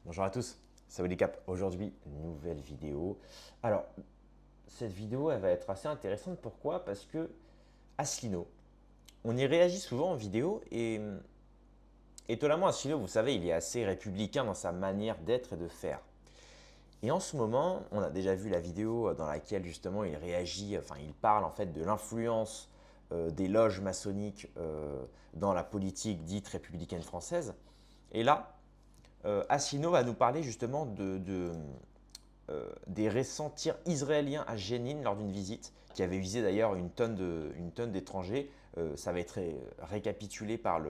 Bonjour à tous, c'est Willy Cap. Aujourd'hui, nouvelle vidéo. Alors, cette vidéo, elle va être assez intéressante. Pourquoi? Parce que Asselineau, on y réagit souvent en vidéo et étonnamment, Asselineau, vous savez, il est assez républicain dans sa manière d'être et de faire. Et en ce moment, on a déjà vu la vidéo dans laquelle justement il réagit, enfin il parle en fait de l'influence des loges maçonniques dans la politique dite républicaine française. Et là, Asselineau va nous parler justement des récents tirs israéliens à Jénine lors d'une visite qui avait visé d'ailleurs une tonne d'étrangers. Ça va être récapitulé par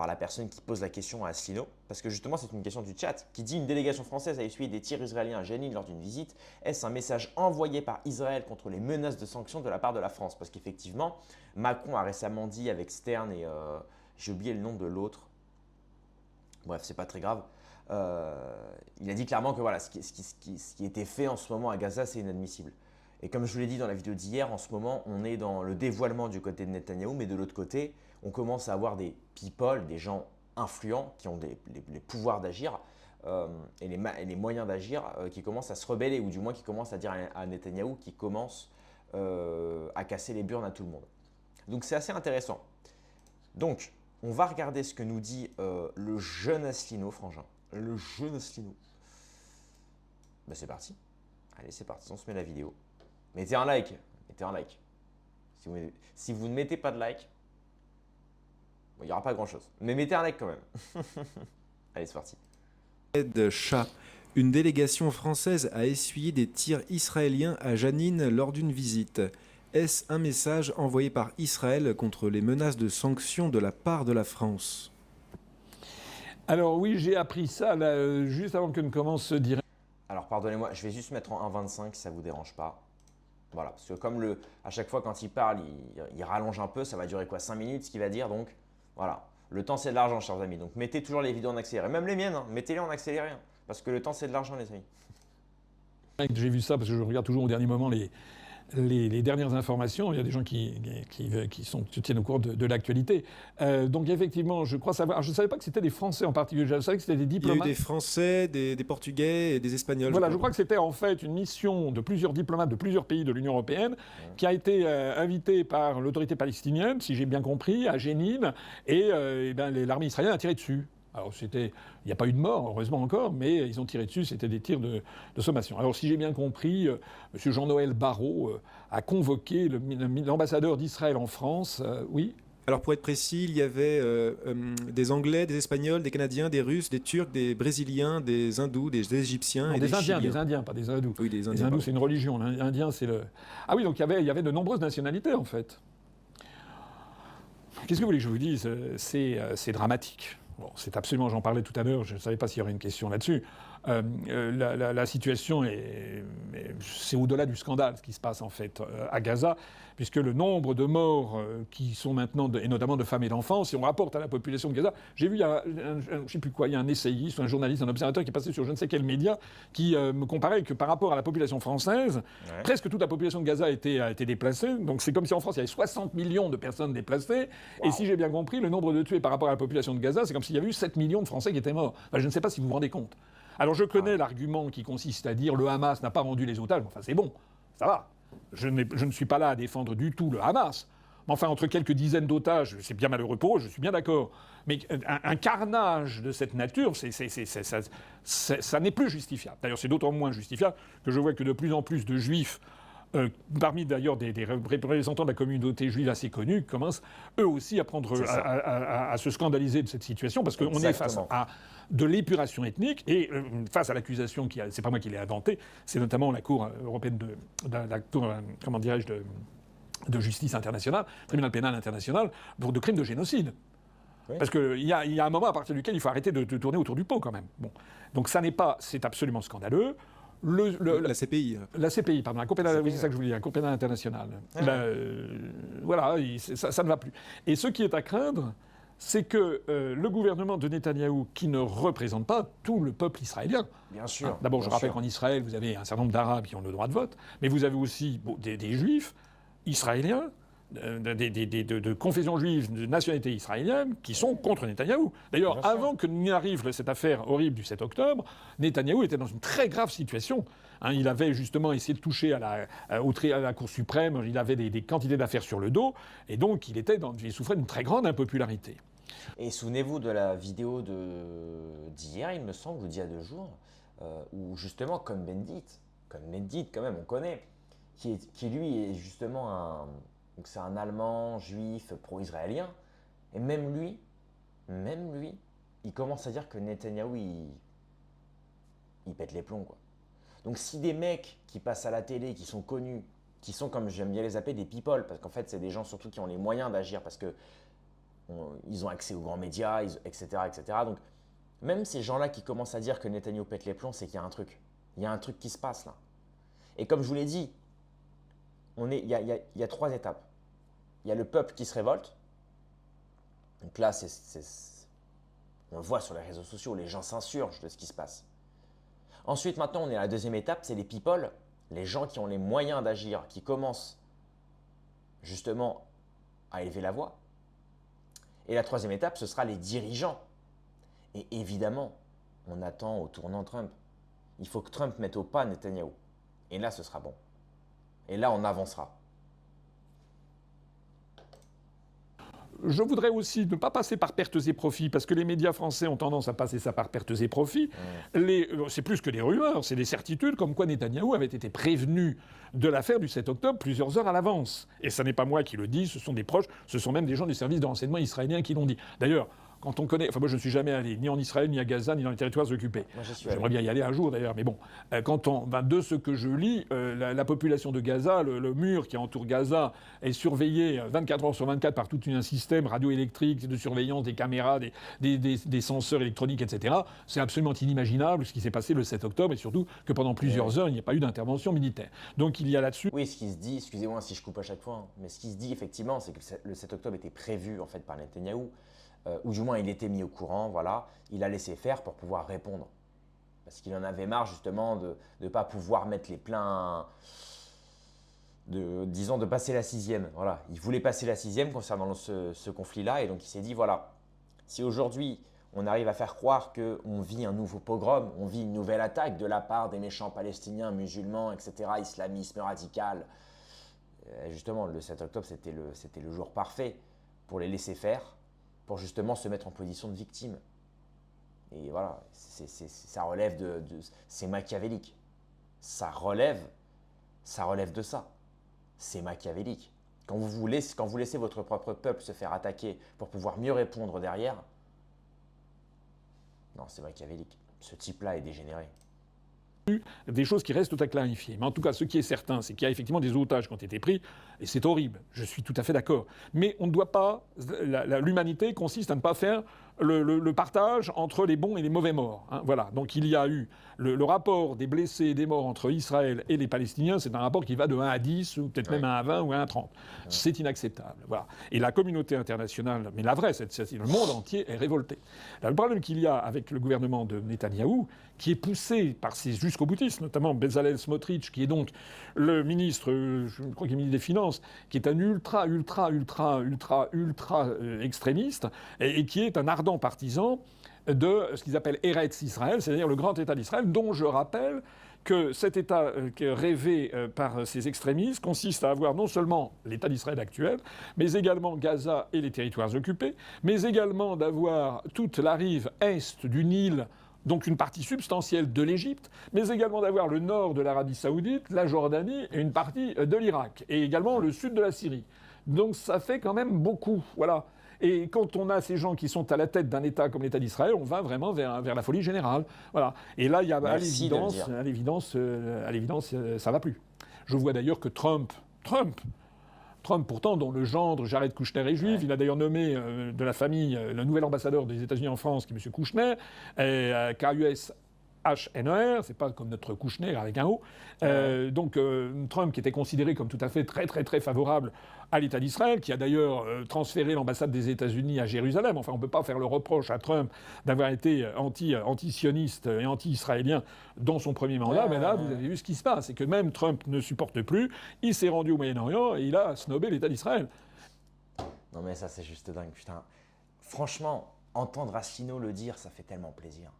la personne qui pose la question à Asselineau, parce que justement c'est une question du chat qui dit: une délégation française a essuyé des tirs israéliens à Jénine lors d'une visite. Est-ce un message envoyé par Israël contre les menaces de sanctions de la part de la France? Parce qu'effectivement, Macron a récemment dit avec Stern et j'ai oublié le nom de l'autre. Bref, c'est pas très grave. Il a dit clairement que voilà, ce qui était fait en ce moment à Gaza, c'est inadmissible. Et comme je vous l'ai dit dans la vidéo d'hier, en ce moment, on est dans le dévoilement du côté de Netanyahou, mais de l'autre côté, on commence à avoir des people, des gens influents qui ont les pouvoirs d'agir et les moyens d'agir qui commencent à se rebeller, ou du moins qui commencent à dire à Netanyahou qui commence à casser les burnes à tout le monde. Donc c'est assez intéressant. Donc, on va regarder ce que nous dit le jeune Asselineau, frangin. Le jeune Asselineau. Ben c'est parti. Allez, c'est parti, on se met la vidéo. Mettez un like. Mettez un like. Si vous ne mettez pas de like, il n'y aura pas grand-chose. Mais mettez un like quand même. Allez, c'est parti. Chat. Une délégation française a essuyé des tirs israéliens à Janine lors d'une visite. Est-ce un message envoyé par Israël contre les menaces de sanctions de la part de la France? Alors oui, j'ai appris ça là, juste avant que ne commence ce direct. Alors pardonnez-moi, je vais juste mettre en 1,25 si ça ne vous dérange pas. Voilà, parce que comme à chaque fois quand il parle, il rallonge un peu, ça va durer quoi, 5 minutes ce qu'il va dire, donc voilà. Le temps c'est de l'argent, chers amis, donc mettez toujours les vidéos en accéléré, même les miennes, hein, mettez-les en accéléré, hein, parce que le temps c'est de l'argent, les amis. J'ai vu ça parce que je regarde toujours au dernier moment les dernières informations. Il y a des gens qui se tiennent au courant de l'actualité. Donc effectivement, je crois savoir. Je ne savais pas que c'était des Français en particulier. Je savais que c'était des diplomates. Il y a eu des Français, des Portugais et des Espagnols. Voilà, je crois que c'était en fait une mission de plusieurs diplomates de plusieurs pays de l'Union européenne qui a été invitée par l'autorité palestinienne, si j'ai bien compris, à Jénine, et l'armée israélienne a tiré dessus. Alors il n'y a pas eu de mort, heureusement encore, mais ils ont tiré dessus, c'était des tirs de sommation. Alors si j'ai bien compris, M. Jean-Noël Barrot a convoqué l'ambassadeur d'Israël en France, oui. Alors pour être précis, il y avait des Anglais, des Espagnols, des Canadiens, des Russes, des Turcs, des Brésiliens, des Hindous, des Égyptiens Non, et des Chiliens. Des Indiens, pas des Hindous. Oui, des Indiens. Les Hindous, c'est une religion. L'Indien, c'est le... Ah oui, donc il y avait de nombreuses nationalités, en fait. Qu'est-ce que vous voulez que je vous dise? C'est dramatique. Bon, c'est absolument, j'en parlais tout à l'heure, je ne savais pas s'il y aurait une question là-dessus. La situation c'est au-delà du scandale ce qui se passe en fait à Gaza, puisque le nombre de morts qui sont maintenant, et notamment de femmes et d'enfants, si on rapporte à la population de Gaza, j'ai vu, je ne sais plus quoi, il y a un essayiste, un journaliste, un observateur qui est passé sur je ne sais quel média, qui me comparait que par rapport à la population française, presque toute la population de Gaza a été déplacée. Donc c'est comme si en France il y avait 60 millions de personnes déplacées, et si j'ai bien compris, le nombre de tués par rapport à la population de Gaza, c'est comme s'il y avait eu 7 millions de Français qui étaient morts. Enfin, je ne sais pas si vous vous rendez compte. Alors je connais l'argument qui consiste à dire le Hamas n'a pas rendu les otages. Enfin c'est bon, ça va. Je ne suis pas là à défendre du tout le Hamas. Mais enfin, entre quelques dizaines d'otages, c'est bien malheureux pour eux, je suis bien d'accord. Mais un carnage de cette nature, ça n'est plus justifiable. D'ailleurs, c'est d'autant moins justifiable que je vois que de plus en plus de juifs, parmi d'ailleurs des représentants de la communauté juive assez connus, commencent eux aussi à à se scandaliser de cette situation, parce qu'on est face à de l'épuration ethnique et face à l'accusation c'est pas moi qui l'ai inventée, c'est notamment la Cour européenne la Cour, comment dirais-je, de justice internationale, tribunal pénal international, pour de crimes de génocide. Oui. Parce qu'il y a un moment à partir duquel il faut arrêter de tourner autour du pot quand même. Bon. Donc c'est absolument scandaleux. La CPI. La CPI, pardon, la Cour pénale, oui, c'est ça que je voulais dire, la Cour pénale internationale. Voilà, ça ne va plus. Et ce qui est à craindre, c'est que le gouvernement de Netanyahou, qui ne représente pas tout le peuple israélien. Bien sûr. D'abord, je rappelle qu'en Israël, vous avez un certain nombre d'Arabes qui ont le droit de vote, mais vous avez aussi des Juifs israéliens de confession juive de nationalité israélienne qui sont contre Netanyahou. D'ailleurs, avant que n'arrive cette affaire horrible du 7 octobre, Netanyahou était dans une très grave situation. Il avait justement essayé de toucher à la Cour suprême, il avait des quantités d'affaires sur le dos, et donc il souffrait d'une très grande impopularité. Et souvenez-vous de la vidéo d'hier, il me semble, ou d'il y a 2 jours, où justement Cohn-Bendit, quand même, on connaît, qui lui est justement donc c'est un Allemand juif pro-israélien, et même lui, il commence à dire que Netanyahou, il pète les plombs, quoi. Donc si des mecs qui passent à la télé, qui sont connus, qui sont, comme j'aime bien les appeler, des people, parce qu'en fait c'est des gens surtout qui ont les moyens d'agir, parce que ils ont accès aux grands médias, etc., etc. Donc même ces gens-là qui commencent à dire que Netanyahou pète les plombs, c'est qu'il y a un truc. Il y a un truc qui se passe là. Et comme je vous l'ai dit, il y a 3 étapes. Il y a le peuple qui se révolte. Donc là, on le voit sur les réseaux sociaux, les gens s'insurgent de ce qui se passe. Ensuite, maintenant, on est à la 2e étape, c'est les people, les gens qui ont les moyens d'agir, qui commencent justement à élever la voix. Et la 3e étape, ce sera les dirigeants. Et évidemment, on attend au tournant Trump. Il faut que Trump mette au pas Netanyahou. Et là, ce sera bon. Et là, on avancera. Je voudrais aussi ne pas passer par pertes et profits, parce que les médias français ont tendance à passer ça par pertes et profits. C'est plus que des rumeurs, c'est des certitudes, comme quoi Netanyahou avait été prévenu de l'affaire du 7 octobre plusieurs heures à l'avance. Et ce n'est pas moi qui le dis, ce sont des proches, ce sont même des gens du service de renseignement israélien qui l'ont dit. D'ailleurs, quand on connaît... Enfin, moi, je ne suis jamais allé ni en Israël, ni à Gaza, ni dans les territoires occupés. J'aimerais bien y aller un jour, d'ailleurs. Mais bon, de ce que je lis, la population de Gaza, le mur qui entoure Gaza, est surveillé 24 heures sur 24 par tout un système radioélectrique de surveillance, des caméras, des senseurs électroniques, etc. C'est absolument inimaginable ce qui s'est passé le 7 octobre, et surtout que pendant plusieurs heures, il n'y a pas eu d'intervention militaire. Donc, il y a là-dessus... Oui, ce qui se dit, excusez-moi si je coupe à chaque fois, hein, mais ce qui se dit, effectivement, c'est que le 7 octobre était prévu, en fait, par Netanyahou. Ou du moins il était mis au courant, voilà, il a laissé faire pour pouvoir répondre. Parce qu'il en avait marre justement de ne pas pouvoir mettre les pleins, de passer la 6e. Voilà. Il voulait passer la 6e concernant ce conflit-là, et donc il s'est dit, voilà, si aujourd'hui on arrive à faire croire qu'on vit un nouveau pogrom, on vit une nouvelle attaque de la part des méchants palestiniens, musulmans, etc., islamisme radical, justement le 7 octobre c'était le jour parfait pour les laisser faire, pour justement se mettre en position de victime. Et voilà, ça relève c'est machiavélique. Ça relève de ça. C'est machiavélique. Quand vous laissez votre propre peuple se faire attaquer pour pouvoir mieux répondre derrière, non, c'est machiavélique. Ce type-là est dégénéré. Des choses qui restent à clarifier. Mais en tout cas, ce qui est certain, c'est qu'il y a effectivement des otages qui ont été pris, et c'est horrible, je suis tout à fait d'accord. Mais on ne doit pas... L'humanité consiste à ne pas faire le partage entre les bons et les mauvais morts. Hein, voilà. Donc il y a eu le rapport des blessés et des morts entre Israël et les Palestiniens, c'est un rapport qui va de 1 à 10, ou peut-être même 1 à 20 ou 1 à 30. C'est inacceptable. Voilà. Et la communauté internationale, mais la vraie, le monde entier est révolté. Là, le problème qu'il y a avec le gouvernement de Netanyahou, qui est poussé par ses jusqu'au boutistes, notamment Bezalel Smotrich, qui est donc le ministre, je crois qu'il est ministre des Finances, qui est un ultra extrémiste, et qui est un ardent partisan de ce qu'ils appellent Eretz Israël, c'est-à-dire le grand État d'Israël, dont je rappelle que cet État rêvé par ces extrémistes consiste à avoir non seulement l'État d'Israël actuel, mais également Gaza et les territoires occupés, mais également d'avoir toute la rive est du Nil, donc une partie substantielle de l'Égypte, mais également d'avoir le nord de l'Arabie Saoudite, la Jordanie et une partie de l'Irak, et également le sud de la Syrie. Donc ça fait quand même beaucoup, voilà. Et quand on a ces gens qui sont à la tête d'un État comme l'État d'Israël, on va vraiment vers la folie générale. Voilà. Et là, il y a à l'évidence, ça va plus. Je vois d'ailleurs que Trump, pourtant, dont le gendre Jared Kushner est juif, il a d'ailleurs nommé de la famille le nouvel ambassadeur des États-Unis en France, qui est M. Kushner, KUS H-N-E-R, c'est pas comme notre Kouchner avec un O. Donc Trump, qui était considéré comme tout à fait très très très favorable à l'État d'Israël, qui a d'ailleurs transféré l'ambassade des États-Unis à Jérusalem. Enfin, on ne peut pas faire le reproche à Trump d'avoir été anti-sioniste et anti-israélien dans son premier mandat, mais là, vous avez vu ce qui se passe. C'est que même Trump ne supporte plus, il s'est rendu au Moyen-Orient et il a snobé l'État d'Israël. Non mais ça c'est juste dingue, putain. Franchement, entendre Asselineau le dire, ça fait tellement plaisir.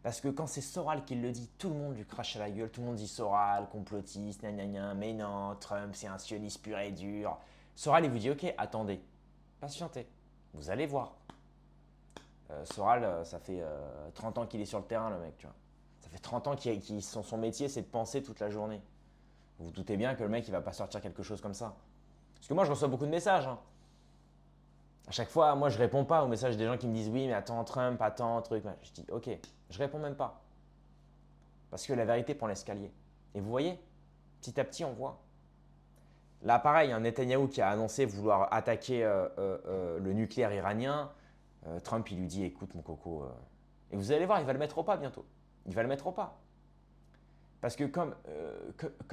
Parce que quand c'est Soral qui le dit, tout le monde lui crache à la gueule, tout le monde dit Soral, complotiste, gna gna gna, mais non, Trump c'est un sioniste pur et dur. Soral il vous dit ok, attendez, patientez, vous allez voir. Soral, ça fait 30 ans qu'il est sur le terrain le mec, tu vois. Ça fait 30 ans son métier c'est de penser toute la journée. Vous vous doutez bien que le mec il va pas sortir quelque chose comme ça. Parce que moi je reçois beaucoup de messages. Hein. À chaque fois, moi, je réponds pas aux messages des gens qui me disent oui, mais attends, Trump, attends, truc. Je dis ok, je réponds même pas. Parce que la vérité prend l'escalier. Et vous voyez, petit à petit, on voit. Là, pareil, un Netanyahou qui a annoncé vouloir attaquer le nucléaire iranien. Trump, il lui dit écoute, mon coco. Et vous allez voir, il va le mettre au pas bientôt. Il va le mettre au pas. Parce que comme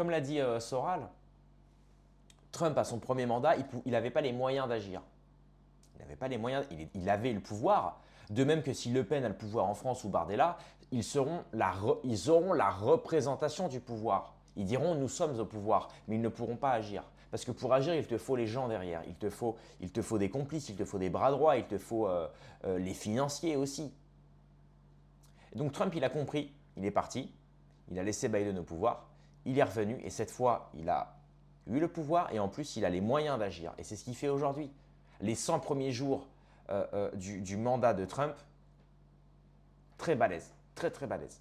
l'a dit Soral, Trump, à son premier mandat, il n'avait pas les moyens d'agir. Il n'avait pas les moyens, il avait le pouvoir. De même que si Le Pen a le pouvoir en France ou Bardella, ils auront la représentation du pouvoir. Ils diront nous sommes au pouvoir, mais ils ne pourront pas agir. Parce que pour agir, il te faut les gens derrière. Il te faut des complices, il te faut des bras droits, il te faut les financiers aussi. Et donc Trump, il a compris, il est parti, il a laissé Biden au pouvoir, il est revenu et cette fois, il a eu le pouvoir et en plus, il a les moyens d'agir. Et c'est ce qu'il fait aujourd'hui. Les 100 premiers jours du mandat de Trump, très balèze, très très balèze.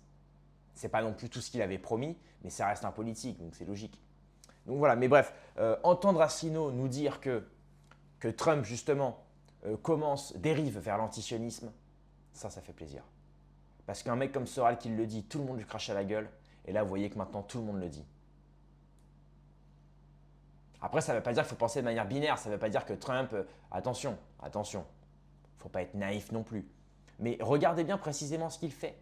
C'est pas non plus tout ce qu'il avait promis, mais ça reste un politique, donc c'est logique. Donc voilà, mais bref, entendre Asselineau nous dire que Trump justement dérive vers l'antisionisme, ça fait plaisir. Parce qu'un mec comme Soral qui le dit, tout le monde lui crache à la gueule, et là vous voyez que maintenant tout le monde le dit. Après, ça ne veut pas dire qu'il faut penser de manière binaire, ça ne veut pas dire que Trump… attention, il ne faut pas être naïf non plus. Mais regardez bien précisément ce qu'il fait.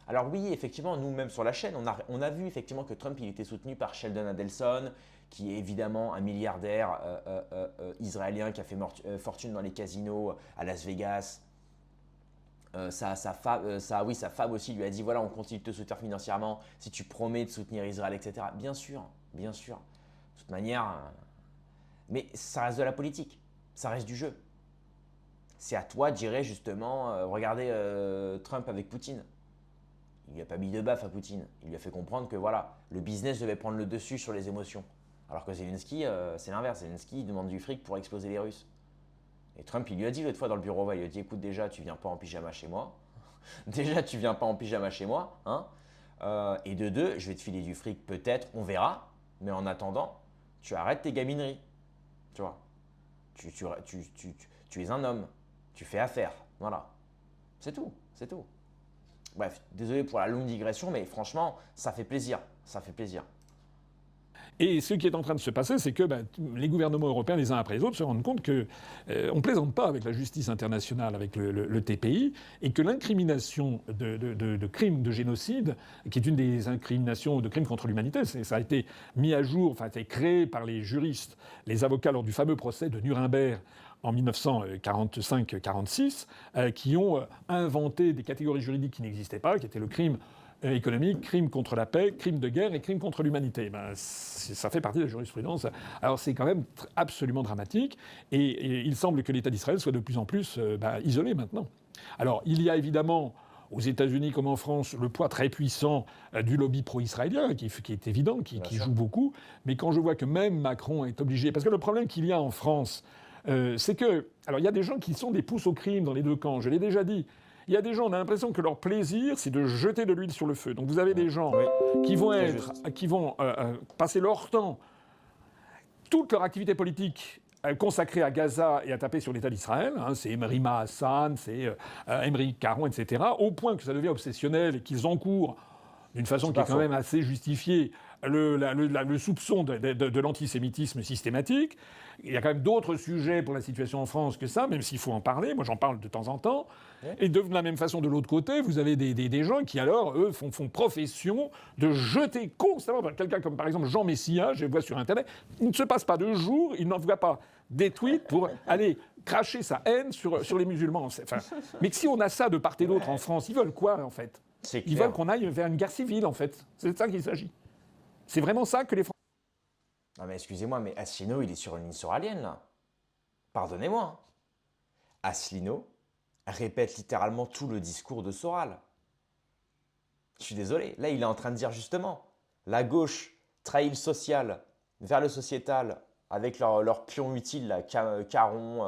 Alors oui, effectivement, nous-mêmes sur la chaîne, on a vu effectivement que Trump il était soutenu par Sheldon Adelson, qui est évidemment un milliardaire israélien qui a fait fortune dans les casinos à Las Vegas. Sa femme aussi lui a dit, voilà, on continue de te soutenir financièrement si tu promets de soutenir Israël, etc. Bien sûr, bien sûr. De toute manière, mais ça reste de la politique, ça reste du jeu. C'est à toi de gérer justement, regardez Trump avec Poutine. Il lui a pas mis de baffe à Poutine, il lui a fait comprendre que voilà, le business devait prendre le dessus sur les émotions. Alors que Zelensky, c'est l'inverse, Zelensky il demande du fric pour exploser les Russes. Et Trump, il lui a dit l'autre fois dans le bureau, il lui a dit écoute déjà, tu viens pas en pyjama chez moi. Déjà, tu viens pas en pyjama chez moi. Hein et de deux, je vais te filer du fric peut-être, on verra. Mais en attendant, tu arrêtes tes gamineries, tu vois. Tu es un homme, tu fais affaire, voilà. C'est tout, c'est tout. Bref, désolé pour la longue digression, mais franchement, ça fait plaisir, ça fait plaisir. Et ce qui est en train de se passer, c'est que les gouvernements européens, les uns après les autres, se rendent compte qu'on ne plaisante pas avec la justice internationale, avec le TPI, et que l'incrimination de crimes de génocide, qui est une des incriminations de crimes contre l'humanité, ça a été mis à jour, enfin, ça a été créé par les juristes, les avocats lors du fameux procès de Nuremberg en 1945-46, qui ont inventé des catégories juridiques qui n'existaient pas, qui étaient le crime économique, crime contre la paix, crime de guerre et crime contre l'humanité. Ça fait partie de la jurisprudence. Alors c'est quand même absolument dramatique et il semble que l'État d'Israël soit de plus en plus isolé maintenant. Alors il y a évidemment aux États-Unis comme en France le poids très puissant du lobby pro-israélien qui est évident, qui joue beaucoup. Mais quand je vois que même Macron est obligé… Parce que le problème qu'il y a en France, c'est que… Alors il y a des gens qui sont des pousses au crime dans les deux camps, je l'ai déjà dit. Il y a des gens, on a l'impression que leur plaisir, c'est de jeter de l'huile sur le feu. Donc vous avez des gens qui vont passer leur temps, toute leur activité politique consacrée à Gaza et à taper sur l'État d'Israël. C'est Rima Hassan, c'est Émeric Caron, etc. Au point que ça devient obsessionnel et qu'ils encourent d'une façon qui est quand même assez justifiée, le soupçon de l'antisémitisme systématique. Il y a quand même d'autres sujets pour la situation en France que ça, même s'il faut en parler. Moi, j'en parle de temps en temps. Ouais. Et de la même façon, de l'autre côté, vous avez des gens qui, alors, eux, font profession de jeter constamment. Quelqu'un comme, par exemple, Jean Messia, je le vois sur Internet, il ne se passe pas de jour, il n'envoie pas des tweets pour aller cracher sa haine sur les musulmans. Enfin, mais si on a ça de part et d'autre en France, ils veulent quoi, en fait? Ils veulent qu'on aille vers une guerre civile, en fait. C'est de ça qu'il s'agit. C'est vraiment ça que les Français... Non mais excusez-moi, mais Asselineau, il est sur une ligne soralienne, là. Pardonnez-moi. Hein. Asselineau répète littéralement tout le discours de Soral. Je suis désolé. Là, il est en train de dire justement, la gauche trahit le social vers le sociétal avec leurs pions utiles, là, Caron,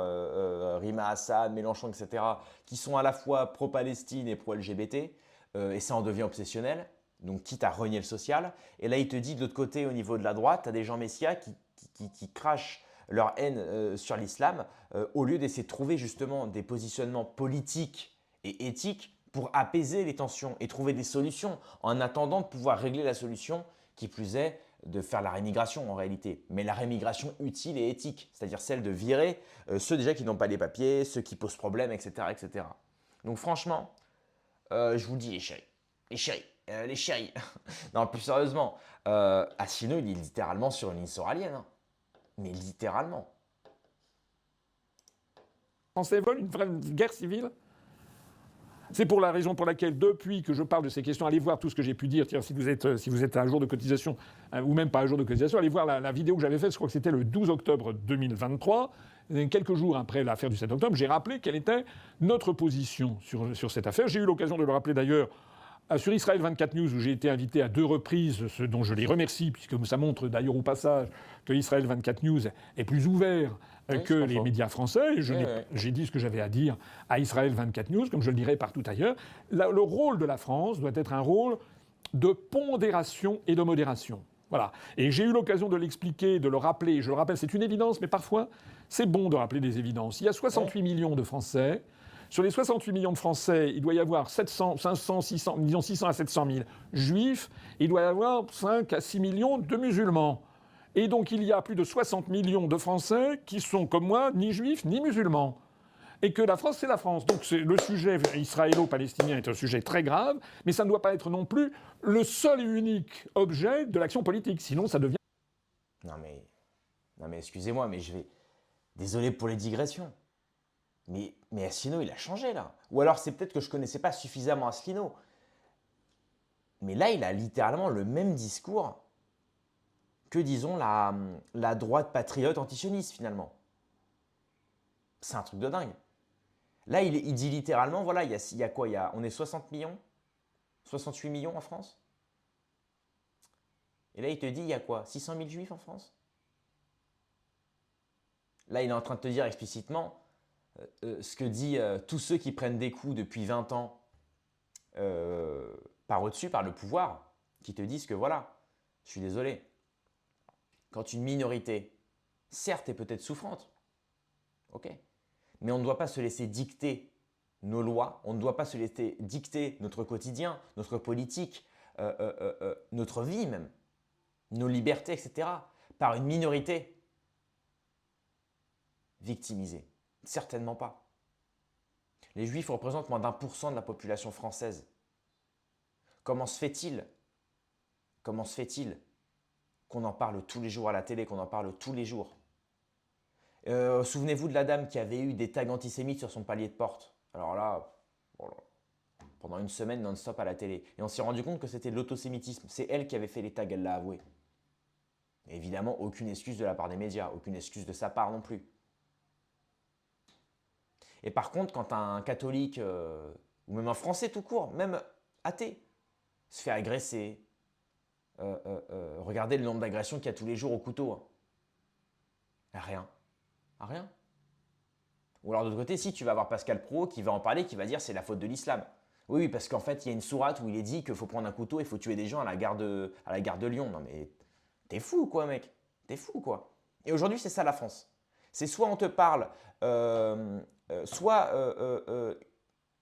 Rima Hassan, Mélenchon, etc., qui sont à la fois pro-Palestine et pro-LGBT, et ça en devient obsessionnel. Donc, quitte à renier le social. Et là, il te dit de l'autre côté, au niveau de la droite, tu as des gens Messia qui crachent leur haine sur l'islam, au lieu d'essayer de trouver justement des positionnements politiques et éthiques pour apaiser les tensions et trouver des solutions, en attendant de pouvoir régler la solution, qui plus est, de faire la rémigration en réalité. Mais la rémigration utile et éthique, c'est-à-dire celle de virer ceux déjà qui n'ont pas les papiers, ceux qui posent problème, etc. etc. Donc franchement, je vous le dis les chéris. Non, plus sérieusement, Asselineau, il est littéralement sur une ligne soralienne. Hein. Mais littéralement. Français veulent une vraie guerre civile. C'est pour la raison pour laquelle, depuis que je parle de ces questions, allez voir tout ce que j'ai pu dire. Tiens, si vous êtes à un jour de cotisation, ou même pas à un jour de cotisation, allez voir la vidéo que j'avais faite, je crois que c'était le 12 octobre 2023. Et quelques jours après l'affaire du 7 octobre, j'ai rappelé quelle était notre position sur cette affaire. J'ai eu l'occasion de le rappeler d'ailleurs sur Israël 24 News, où j'ai été invité à 2 reprises, ce dont je les remercie, puisque ça montre d'ailleurs au passage que Israël 24 News est plus ouvert que les médias français. Et j'ai dit ce que j'avais à dire à Israël 24 News, comme je le dirais partout ailleurs. Le rôle de la France doit être un rôle de pondération et de modération. Voilà. Et j'ai eu l'occasion de l'expliquer, de le rappeler. Je le rappelle, c'est une évidence, mais parfois, c'est bon de rappeler des évidences. Il y a 68 millions de Français. Sur les 68 millions de Français, il doit y avoir 600 à 700 000 juifs. Il doit y avoir 5 à 6 millions de musulmans. Et donc, il y a plus de 60 millions de Français qui sont, comme moi, ni juifs ni musulmans. Et que la France, c'est la France. Donc, le sujet israélo-palestinien est un sujet très grave, mais ça ne doit pas être non plus le seul et unique objet de l'action politique. Sinon, ça devient... Non mais excusez-moi, mais je vais... Désolé pour les digressions. Mais Asselineau, il a changé là. Ou alors c'est peut-être que je ne connaissais pas suffisamment Asselineau. Mais là, il a littéralement le même discours que, disons, la droite patriote antisioniste finalement. C'est un truc de dingue. Là, il dit littéralement, voilà, il y a quoi on est 60 millions 68 millions en France. Et là, il te dit, il y a quoi 600 000 juifs en France. Là, il est en train de te dire explicitement ce que dit tous ceux qui prennent des coups depuis 20 ans par au-dessus, par le pouvoir, qui te disent que voilà, je suis désolé, quand une minorité, certes, est peut-être souffrante, ok, mais on ne doit pas se laisser dicter nos lois, on ne doit pas se laisser dicter notre quotidien, notre politique, notre vie même, nos libertés, etc., par une minorité victimisée. Certainement pas. Les Juifs représentent moins d'1% de la population française. Comment se fait-il qu'on en parle tous les jours à la télé, qu'on en parle tous les jours? Souvenez-vous de la dame qui avait eu des tags antisémites sur son palier de porte. Alors là, pendant une semaine non-stop à la télé. Et on s'est rendu compte que c'était de l'autosémitisme. C'est elle qui avait fait les tags, elle l'a avoué. Et évidemment, aucune excuse de la part des médias, aucune excuse de sa part non plus. Et par contre, quand un catholique, ou même un Français tout court, même athée, se fait agresser, regardez le nombre d'agressions qu'il y a tous les jours au couteau. Hein. Rien. Rien. Ou alors de l'autre côté, si tu vas avoir Pascal Praud qui va en parler, qui va dire c'est la faute de l'islam. Oui, parce qu'en fait, il y a une sourate où il est dit qu'il faut prendre un couteau et il faut tuer des gens à la gare de Lyon. Non mais, t'es fou quoi, mec. T'es fou quoi. Et aujourd'hui, c'est ça la France. C'est soit on te parle...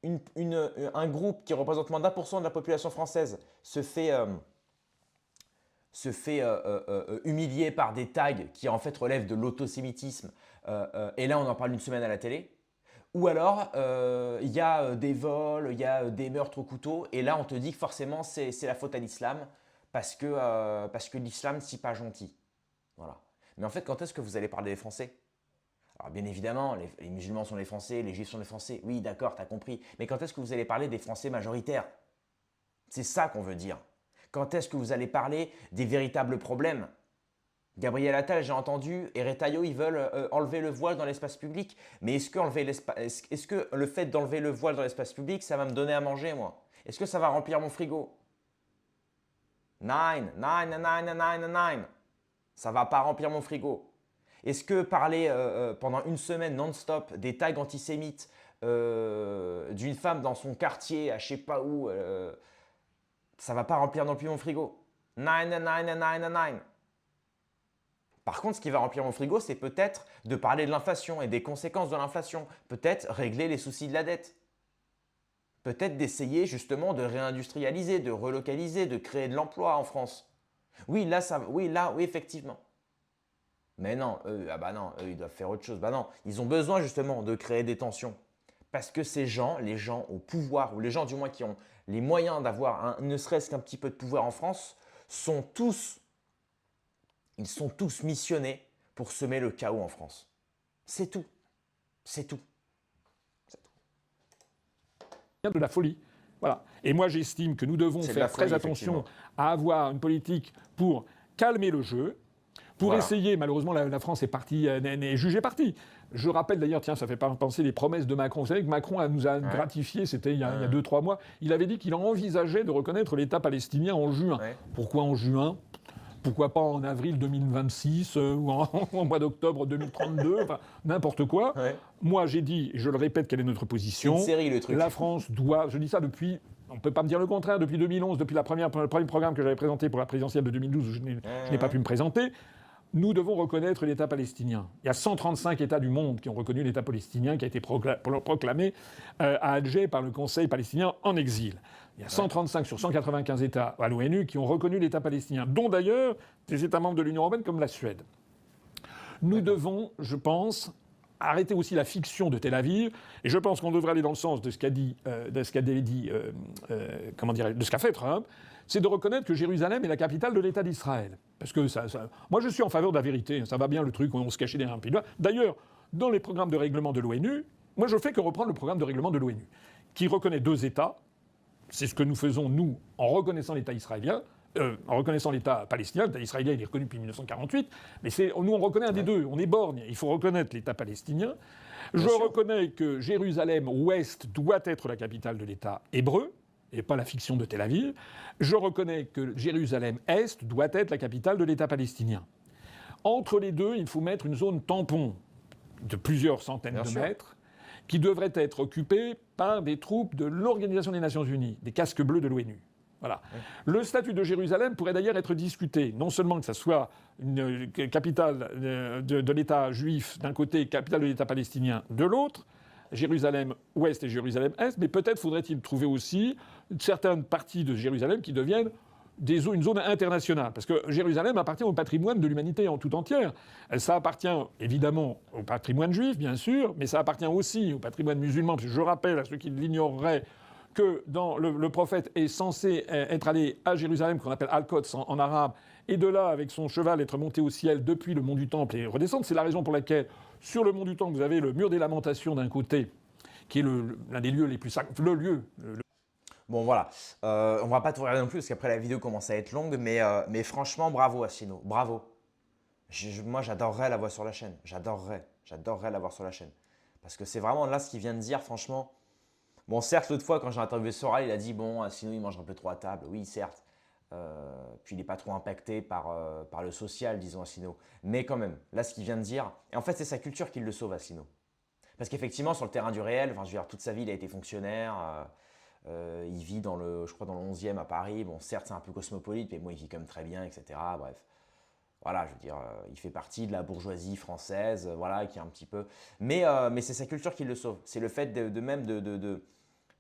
un groupe qui représente moins d'1% de la population française se fait humilier par des tags qui en fait relèvent de l'autosémitisme, et là on en parle une semaine à la télé. Ou alors il y a des vols, il y a des meurtres au couteau, et là on te dit que forcément c'est la faute à l'islam parce que l'islam c'est pas gentil. Voilà. Mais en fait, quand est-ce que vous allez parler des Français? Alors bien évidemment, les musulmans sont les Français, les juifs sont les Français. Oui, d'accord, t'as compris. Mais quand est-ce que vous allez parler des Français majoritaires? C'est ça qu'on veut dire. Quand est-ce que vous allez parler des véritables problèmes? Gabriel Attal, j'ai entendu, et Retailleau, ils veulent enlever le voile dans l'espace public. Mais est-ce que le fait d'enlever le voile dans l'espace public, ça va me donner à manger, moi? Est-ce que ça va remplir mon frigo? Nine, nine, nine, nine, nine. Ça va pas remplir mon frigo. Est-ce que parler pendant une semaine non-stop des tags antisémites d'une femme dans son quartier, à je sais pas où, ça va pas remplir non plus mon frigo? Nine, nine, nine, nine. Par contre, ce qui va remplir mon frigo, c'est peut-être de parler de l'inflation et des conséquences de l'inflation. Peut-être régler les soucis de la dette. Peut-être d'essayer justement de réindustrialiser, de relocaliser, de créer de l'emploi en France. Oui, oui, effectivement. Mais non, eux, non, eux, ils doivent faire autre chose. Bah non, ils ont besoin justement de créer des tensions. Parce que ces gens, les gens au pouvoir, ou les gens du moins qui ont les moyens d'avoir ne serait-ce qu'un petit peu de pouvoir en France, ils sont tous missionnés pour semer le chaos en France. C'est tout. C'est tout. De la folie. Voilà. Et moi, j'estime que nous devons faire très attention à avoir une politique pour calmer le jeu, pour essayer, malheureusement, la France est jugée partie. Je rappelle d'ailleurs, tiens, ça fait penser les promesses de Macron. Vous savez que Macron nous a gratifié, c'était il y a 2-3 mois. Il avait dit qu'il envisageait de reconnaître l'État palestinien en juin. Ouais. Pourquoi en juin? Pourquoi pas en avril 2026 ou en mois d'octobre 2032, enfin, n'importe quoi. Ouais. Moi, j'ai dit, et je le répète, quelle est notre position. C'est une série, le truc. La France doit, je dis ça depuis, on ne peut pas me dire le contraire, depuis 2011, depuis le premier programme que j'avais présenté pour la présidentielle de 2012, où je n'ai pas pu me présenter. Nous devons reconnaître l'État palestinien. Il y a 135 États du monde qui ont reconnu l'État palestinien, qui a été proclamé à Alger par le Conseil palestinien en exil. Il y a 135 sur 195 États à l'ONU qui ont reconnu l'État palestinien, dont d'ailleurs des États membres de l'Union européenne comme la Suède. Nous devons, je pense, arrêter aussi la fiction de Tel Aviv, et je pense qu'on devrait aller dans le sens de ce qu'a fait Trump, c'est de reconnaître que Jérusalem est la capitale de l'État d'Israël. Parce que moi, je suis en faveur de la vérité. Ça va bien le truc, on se cachait derrière un pied. D'ailleurs, dans les programmes de règlement de l'ONU, moi, je fais que reprendre le programme de règlement de l'ONU, qui reconnaît 2 États. C'est ce que nous faisons, nous, en reconnaissant l'État israélien, en reconnaissant l'État palestinien. L'État israélien, il est reconnu depuis 1948. Mais nous, on reconnaît un des deux. On est borgne. Il faut reconnaître l'État palestinien. Je reconnais que Jérusalem-Ouest doit être la capitale de l'État hébreu, et pas la fiction de Tel Aviv. Je reconnais que Jérusalem-Est doit être la capitale de l'État palestinien. Entre les deux, il faut mettre une zone tampon de plusieurs centaines de mètres qui devrait être occupée par des troupes de l'Organisation des Nations Unies, des casques bleus de l'ONU. Voilà. Oui. Le statut de Jérusalem pourrait d'ailleurs être discuté. Non seulement que ça soit une capitale de l'État juif d'un côté, capitale de l'État palestinien de l'autre, Jérusalem-Ouest et Jérusalem-Est, mais peut-être faudrait-il trouver aussi certaines parties de Jérusalem qui deviennent une zone internationale. Parce que Jérusalem appartient au patrimoine de l'humanité en tout entière. Ça appartient évidemment au patrimoine juif, bien sûr, mais ça appartient aussi au patrimoine musulman. Parce que je rappelle à ceux qui l'ignoreraient que le prophète est censé être allé à Jérusalem, qu'on appelle Al-Quds en arabe, et de là, avec son cheval, être monté au ciel depuis le mont du Temple et redescendre. C'est la raison pour laquelle, sur le mont du Temple, vous avez le mur des Lamentations d'un côté, qui est l'un des lieux les plus sacrés, le lieu. Bon, voilà. On va pas tout regarder non plus, parce qu'après, la vidéo commence à être longue, mais franchement, bravo Asselineau, bravo. Moi, j'adorerais la voir sur la chaîne. J'adorerais la voir sur la chaîne. Parce que c'est vraiment là ce qu'il vient de dire, franchement. Bon, certes, l'autre fois, quand j'ai interviewé Soral, il a dit, bon, Asselineau, il mange un peu trop à table. Oui, certes. Puis il n'est pas trop impacté par le social, disons, Asselineau. Mais quand même, là, ce qu'il vient de dire, et en fait, c'est sa culture qui le sauve, Asselineau. Parce qu'effectivement, sur le terrain du réel, enfin, je veux dire, toute sa vie, il a été fonctionnaire. Il vit je crois, dans le 11e à Paris. Bon, certes, c'est un peu cosmopolite, mais bon, il vit quand même très bien, etc. Bref. Voilà, je veux dire, il fait partie de la bourgeoisie française, voilà, qui est un petit peu… Mais c'est sa culture qui le sauve. C'est le fait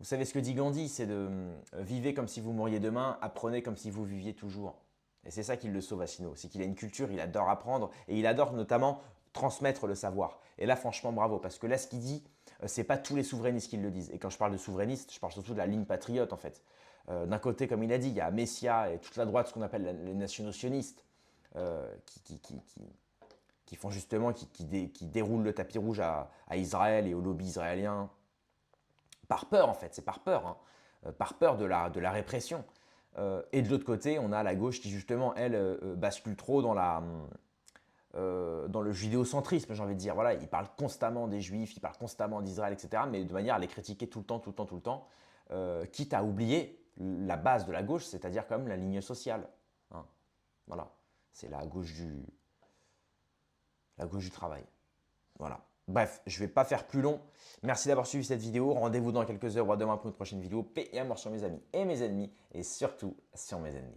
Vous savez ce que dit Gandhi, c'est de vivez comme si vous mouriez demain, apprenez comme si vous viviez toujours. Et c'est ça qui le sauve, Asselineau, c'est qu'il a une culture, il adore apprendre et il adore notamment transmettre le savoir. Et là, franchement, bravo, parce que là, ce qu'il dit, c'est pas tous les souverainistes qui le disent. Et quand je parle de souverainistes, je parle surtout de la ligne patriote, en fait. D'un côté, comme il a dit, il y a Messia et toute la droite, ce qu'on appelle les nationaux-sionistes, qui font justement, qui déroulent le tapis rouge à Israël et au lobby israélien, par peur, en fait, c'est par peur, hein, par peur de la répression. Et de l'autre côté, on a la gauche qui, justement, elle, bascule trop dans le judéocentrisme, j'ai envie de dire. Voilà, il parle constamment des Juifs, il parle constamment d'Israël, etc., mais de manière à les critiquer tout le temps, tout le temps, tout le temps, quitte à oublier la base de la gauche, c'est-à-dire quand même la ligne sociale. Hein. Voilà, c'est la gauche du travail. Voilà. Bref, je ne vais pas faire plus long. Merci d'avoir suivi cette vidéo. Rendez-vous dans quelques heures ou à demain pour une prochaine vidéo. Paix et amour sur mes amis et mes ennemis, et surtout sur mes ennemis.